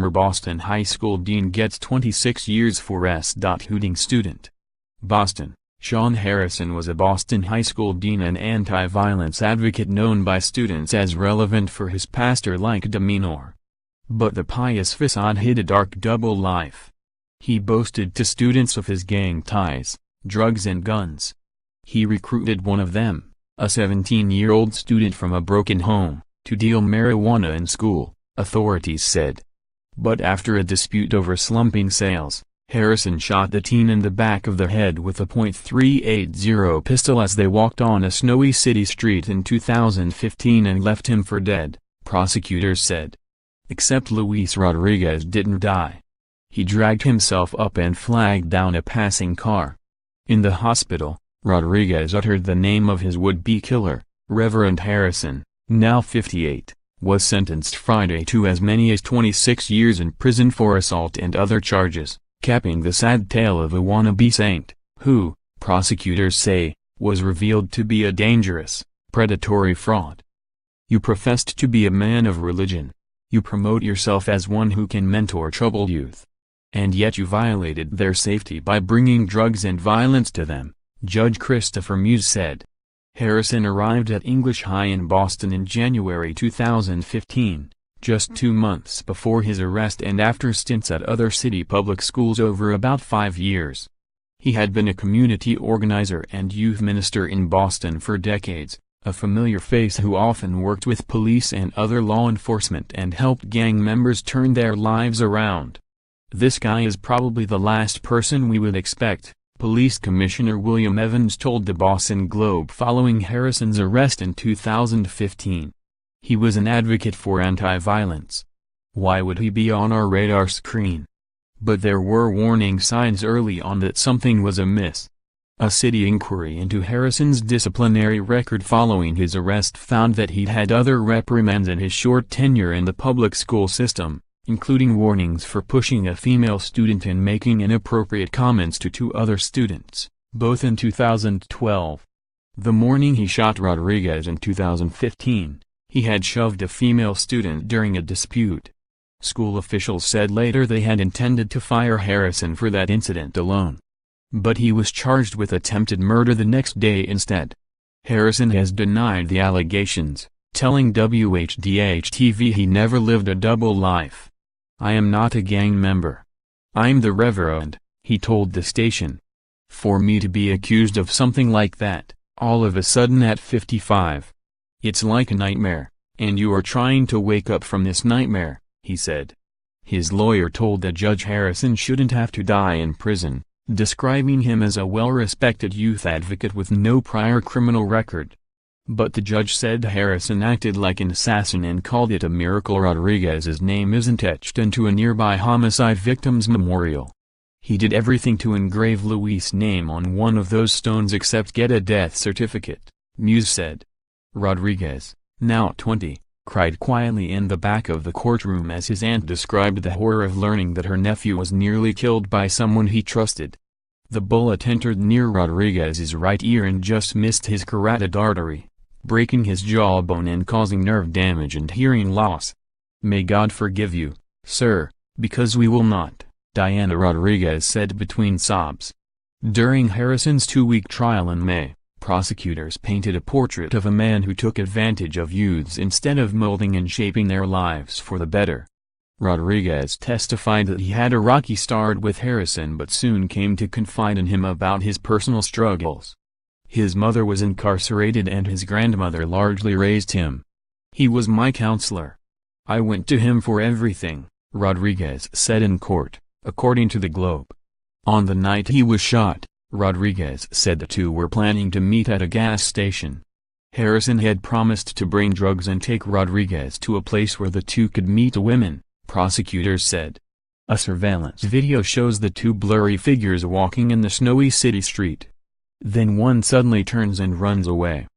former Boston High School dean gets 26 years for s.hooting student. Boston. Shaun Harrison was a Boston High School dean and anti-violence advocate known by students as relevant for his pastor-like demeanor. But the pious facade hid a dark double life. He boasted to students of his gang ties, drugs and guns. He recruited one of them, a 17-year-old student from a broken home, to deal marijuana in school, authorities said. But after a dispute over slumping sales, Harrison shot the teen in the back of the head with a .380 pistol as they walked on a snowy city street in 2015 and left him for dead, prosecutors said. Except Luis Rodriguez didn't die. He dragged himself up and flagged down a passing car. In the hospital, Rodriguez uttered the name of his would-be killer. Reverend Harrison, now 58, was sentenced Friday to as many as 26 years in prison for assault and other charges, capping the sad tale of a wannabe saint, who, prosecutors say, was revealed to be a dangerous, predatory fraud. You professed to be a man of religion. You promote yourself as one who can mentor troubled youth. And yet you violated their safety by bringing drugs and violence to them, Judge Christopher Muse said. Harrison arrived at English High in Boston in January 2015. Just 2 months before his arrest and after stints at other city public schools over about 5 years. He had been a community organizer and youth minister in Boston for decades, a familiar face who often worked with police and other law enforcement and helped gang members turn their lives around. "This guy is probably the last person we would expect," Police Commissioner William Evans told the Boston Globe following Harrison's arrest in 2015. He was an advocate for anti-violence. Why would he be on our radar screen? But there were warning signs early on that something was amiss. A city inquiry into Harrison's disciplinary record following his arrest found that he'd had other reprimands in his short tenure in the public school system, including warnings for pushing a female student and making inappropriate comments to 2 other students, both in 2012. The morning he shot Rodriguez in 2015, he had shoved a female student during a dispute. School officials said later they had intended to fire Harrison for that incident alone. But he was charged with attempted murder the next day instead. Harrison has denied the allegations, telling WHDH-TV he never lived a double life. "I am not a gang member. I'm the Reverend," he told the station. "For me to be accused of something like that, all of a sudden at 55. It's like a nightmare, and you are trying to wake up from this nightmare," he said. His lawyer told the judge Harrison shouldn't have to die in prison, describing him as a well-respected youth advocate with no prior criminal record. But the judge said Harrison acted like an assassin and called it a miracle Rodriguez's name isn't etched into a nearby homicide victim's memorial. "He did everything to engrave Luis' name on one of those stones except get a death certificate," Muse said. Rodriguez, now 20, cried quietly in the back of the courtroom as his aunt described the horror of learning that her nephew was nearly killed by someone he trusted. The bullet entered near Rodriguez's right ear and just missed his carotid artery, breaking his jawbone and causing nerve damage and hearing loss. "May God forgive you, sir, because we will not," Diana Rodriguez said between sobs. During Harrison's 2-week trial in May, prosecutors painted a portrait of a man who took advantage of youths instead of molding and shaping their lives for the better. Rodriguez testified that he had a rocky start with Harrison but soon came to confide in him about his personal struggles. His mother was incarcerated and his grandmother largely raised him. "He was my counselor. I went to him for everything," Rodriguez said in court, according to the Globe. On the night he was shot, Rodriguez said the two were planning to meet at a gas station. Harrison had promised to bring drugs and take Rodriguez to a place where the two could meet women, prosecutors said. A surveillance video shows the two blurry figures walking in the snowy city street. Then one suddenly turns and runs away.